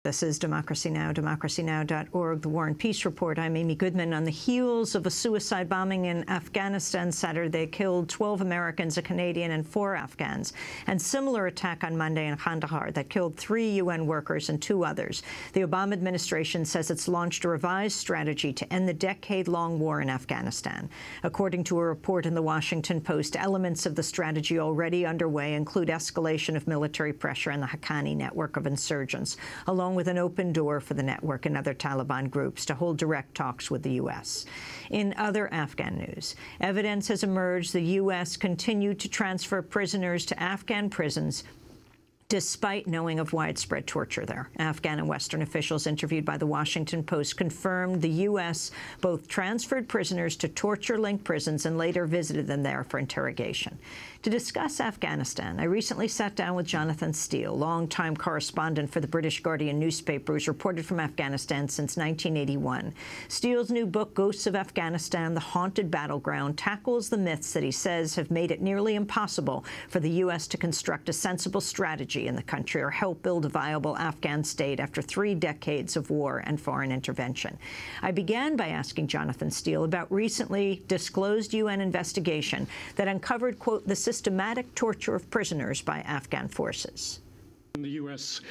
This is Democracy Now!, democracynow.org, the War and Peace Report. I'm Amy Goodman. On the heels of a suicide bombing in Afghanistan Saturday killed 12 Americans, a Canadian, and 4 Afghans, and similar attack on Monday in Kandahar that killed 3 UN workers and 2 others. The Obama administration says it's launched a revised strategy to end the decade-long war in Afghanistan. According to a report in the Washington Post, elements of the strategy already underway include escalation of military pressure on the Haqqani network of insurgents, along with an open door for the network and other Taliban groups to hold direct talks with the U.S. In other Afghan news, evidence has emerged the U.S. continued to transfer prisoners to Afghan prisons despite knowing of widespread torture there. Afghan and Western officials interviewed by the Washington Post confirmed the U.S. both transferred prisoners to torture-linked prisons and later visited them there for interrogation. To discuss Afghanistan, I recently sat down with Jonathan Steele, longtime correspondent for the British Guardian newspaper, who's reported from Afghanistan since 1981. Steele's new book, Ghosts of Afghanistan, The Haunted Battleground, tackles the myths that he says have made it nearly impossible for the U.S. to construct a sensible strategy in the country or help build a viable Afghan state after 3 decades of war and foreign intervention. I began by asking Jonathan Steele about recently disclosed UN investigation that uncovered, quote, the systematic torture of prisoners by Afghan forces. The U.S.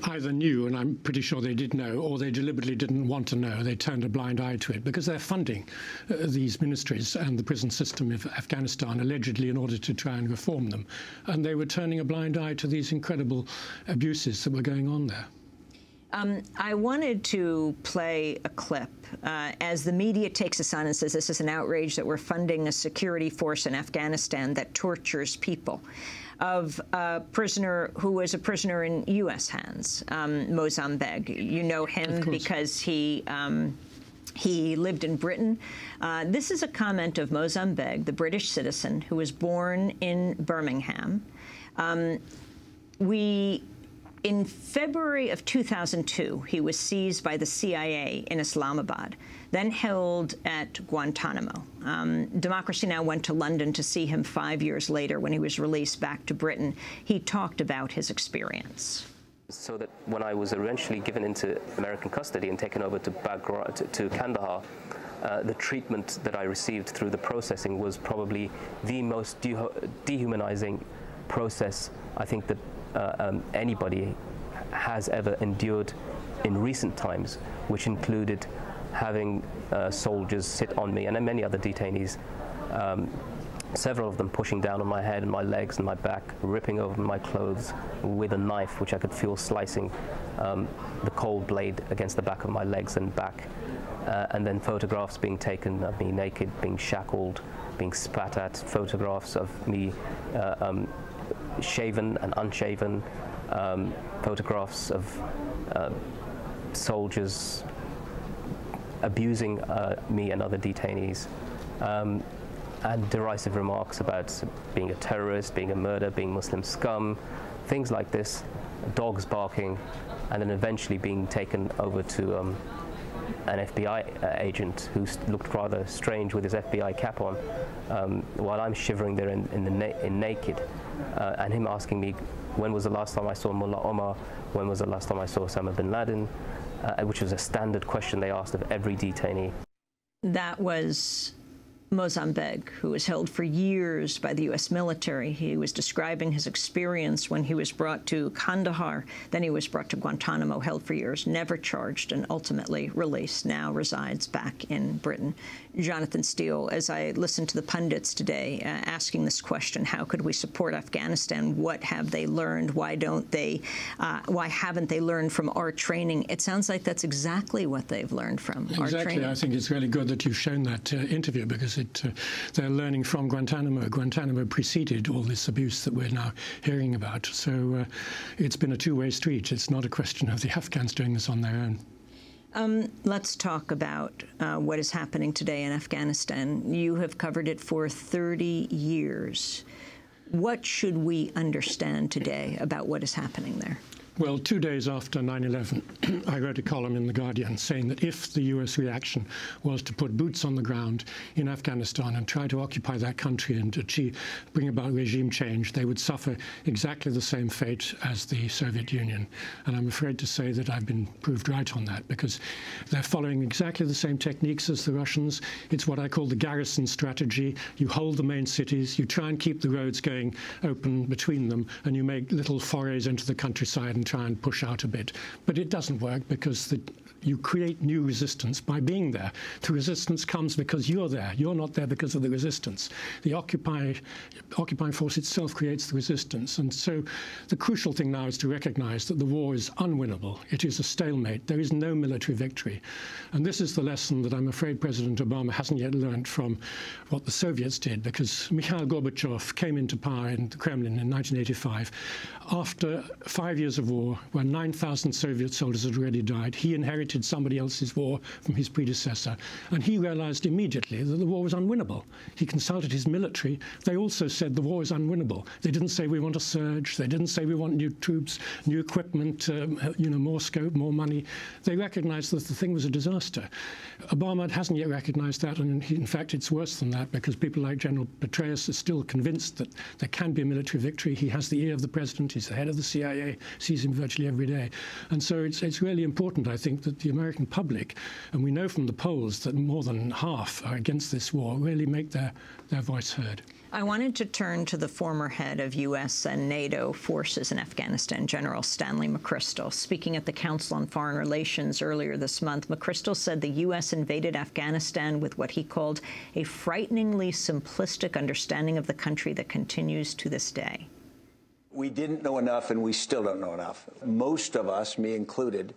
either knew, and I'm pretty sure they did know, or they deliberately didn't want to know. They turned a blind eye to it because they're funding these ministries and the prison system of Afghanistan, allegedly in order to try and reform them. And they were turning a blind eye to these incredible abuses that were going on there. I wanted to play a clip as the media takes us on and says this is an outrage that we're funding a security force in Afghanistan that tortures people, of a prisoner who was a prisoner in U.S. hands, Mozambique. You know him because he lived in Britain. This is a comment of Mozambique, the British citizen who was born in Birmingham. In February of 2002, he was seized by the CIA in Islamabad, then held at Guantanamo. Democracy Now! Went to London to see him 5 years later when he was released back to Britain. He talked about his experience. So that when I was eventually given into American custody and taken over to Kandahar, the treatment that I received through the processing was probably the most dehumanizing process I think that anybody has ever endured in recent times, which included having soldiers sit on me and many other detainees, several of them pushing down on my head and my legs and my back, ripping over my clothes with a knife, which I could feel slicing the cold blade against the back of my legs and back, and then photographs being taken of me naked, being shackled, being spat at, photographs of me shaven and unshaven, photographs of soldiers abusing me and other detainees, and derisive remarks about being a terrorist, being a murderer, being Muslim scum, things like this, dogs barking, and then eventually being taken over to an FBI agent who looked rather strange with his FBI cap on, while I'm shivering there in naked, and him asking me when was the last time I saw Mullah Omar, when was the last time I saw Osama bin Laden, which was a standard question they asked of every detainee. That was Mozambique, who was held for years by the U.S. military. He was describing his experience when he was brought to Kandahar. Then he was brought to Guantanamo, held for years, never charged, and ultimately released. Now resides back in Britain. Jonathan Steele, as I listened to the pundits today asking this question, how could we support Afghanistan? What have they learned? Why don't they? Why haven't they learned from our training? It sounds like that's exactly what they've learned from our training. Exactly. I think it's really good that you've shown that interview, because they're learning from Guantanamo. Guantanamo preceded all this abuse that we're now hearing about. So it's been a two-way street. It's not a question of the Afghans doing this on their own. Let's talk about what is happening today in Afghanistan. You have covered it for 30 years. What should we understand today about what is happening there? Well, 2 days after 9/11, I wrote a column in The Guardian saying that if the US reaction was to put boots on the ground in Afghanistan and try to occupy that country and bring about regime change, they would suffer exactly the same fate as the Soviet Union. And I'm afraid to say that I've been proved right on that, because they're following exactly the same techniques as the Russians. It's what I call the garrison strategy. You hold the main cities, you try and keep the roads going open between them, and you make little forays into the countryside and try and push out a bit. But it doesn't work, because you create new resistance by being there. The resistance comes because you're there. You're not there because of the resistance. The occupying force itself creates the resistance. And so the crucial thing now is to recognize that the war is unwinnable. It is a stalemate. There is no military victory. And this is the lesson that I'm afraid President Obama hasn't yet learned from what the Soviets did, because Mikhail Gorbachev came into power in the Kremlin in 1985 after 5 years of war, when 9,000 Soviet soldiers had already died. He inherited somebody else's war from his predecessor, and he realized immediately that the war was unwinnable. He consulted his military. They also said the war is unwinnable. They didn't say we want a surge. They didn't say we want new troops, new equipment, more scope, more money. They recognized that the thing was a disaster. Obama hasn't yet recognized that, and in fact it's worse than that, because people like General Petraeus are still convinced that there can be a military victory. He has the ear of the president. He's the head of the CIA, sees him virtually every day. And so it's really important, I think, that the American public, and we know from the polls that more than half are against this war, really make their voice heard. I wanted to turn to the former head of U.S. and NATO forces in Afghanistan, General Stanley McChrystal. Speaking at the Council on Foreign Relations earlier this month, McChrystal said the U.S. invaded Afghanistan with what he called a frighteningly simplistic understanding of the country that continues to this day. We didn't know enough, and we still don't know enough. Most of us, me included,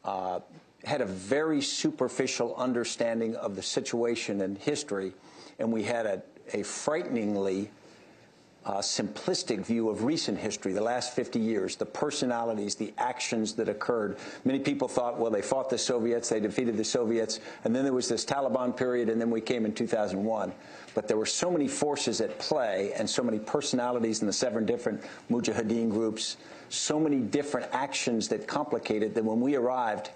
had a very superficial understanding of the situation and history, and we had a frighteningly simplistic view of recent history, the last 50 years, the personalities, the actions that occurred. Many people thought, well, they fought the Soviets, they defeated the Soviets, and then there was this Taliban period, and then we came in 2001. But there were so many forces at play and so many personalities in the 7 different Mujahideen groups, so many different actions that complicated that when we arrived,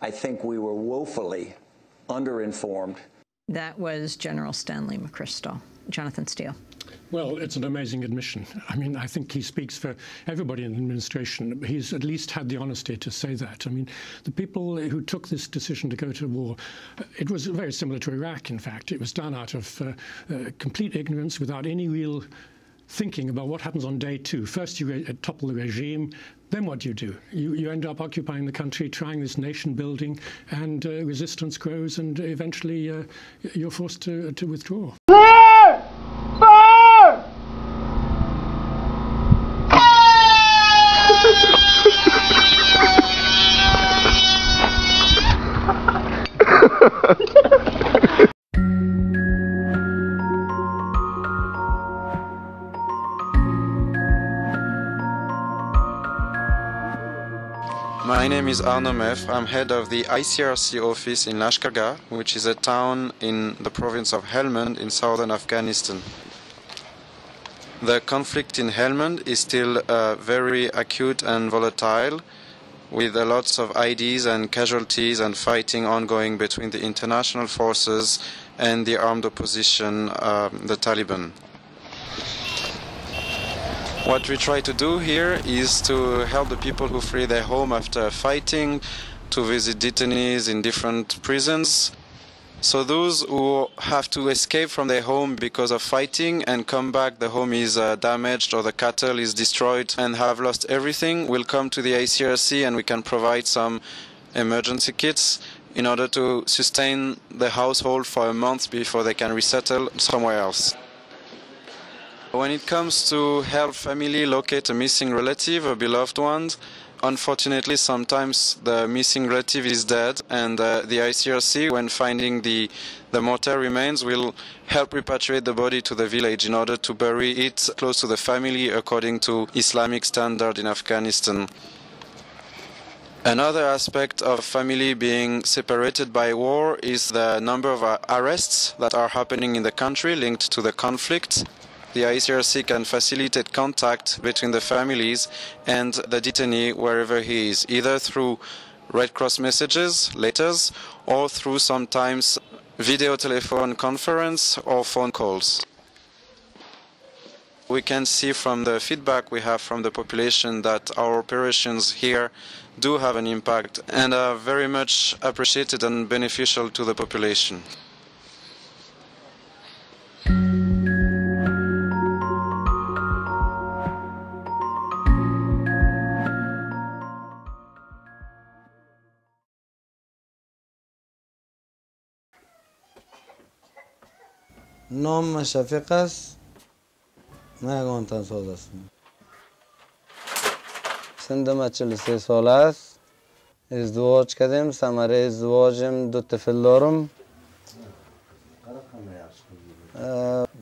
I think we were woefully underinformed. That was General Stanley McChrystal. Jonathan Steele. Well, it's an amazing admission. I mean, I think he speaks for everybody in the administration. He's at least had the honesty to say that. I mean, the people who took this decision to go to war, it was very similar to Iraq, in fact. It was done out of complete ignorance, without any real thinking about what happens on day 2. First, you topple the regime. Then what do? You end up occupying the country, trying this nation building, and resistance grows, and eventually you're forced to withdraw. My name is Arnaud Meff. I'm head of the ICRC office in Lashkargah, which is a town in the province of Helmand in southern Afghanistan. The conflict in Helmand is still very acute and volatile, with lots of IDs and casualties and fighting ongoing between the international forces and the armed opposition, the Taliban. What we try to do here is to help the people who flee their home after fighting, to visit detainees in different prisons. So those who have to escape from their home because of fighting and come back, the home is damaged or the cattle is destroyed and have lost everything, will come to the ICRC and we can provide some emergency kits in order to sustain the household for a month before they can resettle somewhere else. When it comes to help family locate a missing relative or beloved one, unfortunately sometimes the missing relative is dead, and the ICRC, when finding the mortal remains, will help repatriate the body to the village in order to bury it close to the family according to Islamic standard in Afghanistan. Another aspect of family being separated by war is the number of arrests that are happening in the country linked to the conflict. The ICRC can facilitate contact between the families and the detainee wherever he is, either through Red Cross messages, letters, or through sometimes video telephone conference or phone calls. We can see from the feedback we have from the population that our operations here do have an impact and are very much appreciated and beneficial to the population. نام شفیق است. من یک آنتن ساز هستم. سنم 43 سال است. ازدواج کردیم. ثمره ازدواجم 2 طفل دارم.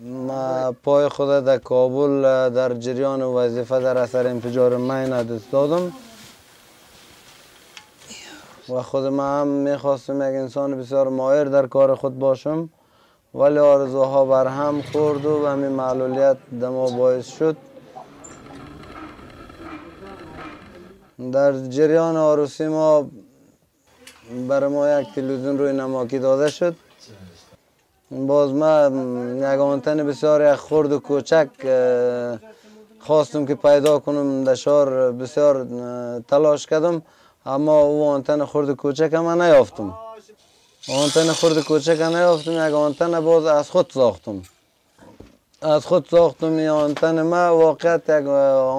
ما پای خود در کابل در جریان وظیفه در اثر انفجار مین از دست دادم و خود ما هم میخواستم یک انسان بسیار ماهر در کار خود باشم، ولی آرزوها بر هم خورد و همین معلولیت دما باعث شد در جریان عروسی ما برای ما یک تلویزیون روی نماکی داده شد. باز ما یک آنتن بسیار خرد و کوچک خواستم که پیدا کنم. در شهر بسیار تلاش کردم اما او آنتن خرد و کوچک من نیافتم. آنتن خرد کوچک نیافتم. یک آنتن باز از خود ساختم. این آنتن ما واقعا یک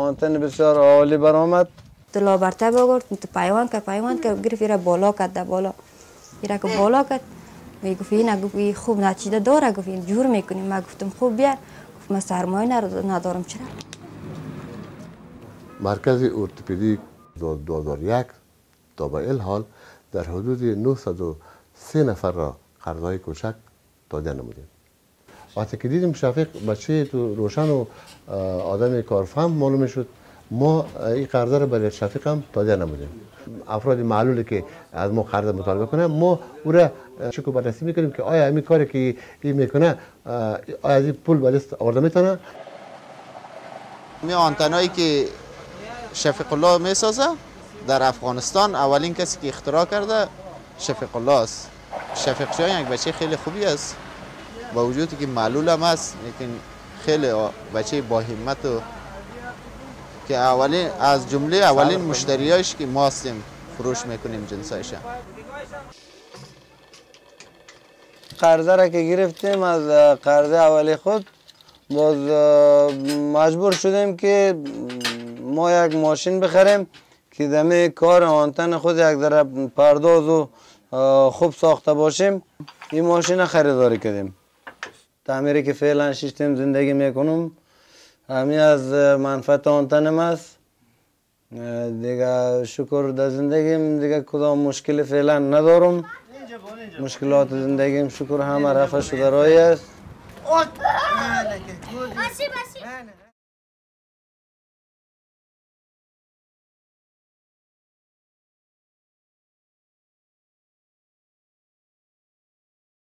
آنتن بسیار عالی برآمد. طلا برتر بگرد پیوند که گرفت ایره بالا کرد. در بالا ایره که بالا کرد میگفت این خوب نتیجه داره. گفت این جور میکنیم. من گفتم خوب بیار. گفت من سرمایه ندارم. چرا؟ مرکز ارتوپدیک 2001 تا به این حال در حدود 903 نفر را قرضهای کوچک داده نمودیم. وقتی که دیدیم شفیق بچه تو روشن و آدم کارفهم معلوم شد، ما این قرضه را برای شفیق هم داده نمودیم. افراد معلولی که از ما قرض مطالبه کنه ما او را شکو بررسی میکنیم که آیا این کاری که این میکنه آیا از این پول به دست آورده میتونه. می آنتنایی که شفیق الله میسازه در افغانستان اولین کسی که اختراع کرده شفیق الله است. شفیق جان یک بچه خیلی خوبی است، با وجودی که معلول هم است لیکن خیلی بچه با همت و که از جمله اولین مشتریاش که ما هستیم فروش میکنیم جنسایش. قرضه را که گرفتیم از قرضه اولی خود باز مجبور شدیم که ما یک ماشین بخریم که دمی کار آنتن خود یک ذره پرداز و خوب ساخته باشیم. این ماشین خریداری کردیم. تعمیری که فعلا شیشتیم زندگی میکنم همین از منفعت آنتنم است. دیگه شکر در زندگیم دیگه کدام مشکل فعلا ندارم. مشکلات زندگیم شکر همه رفع شده رای است.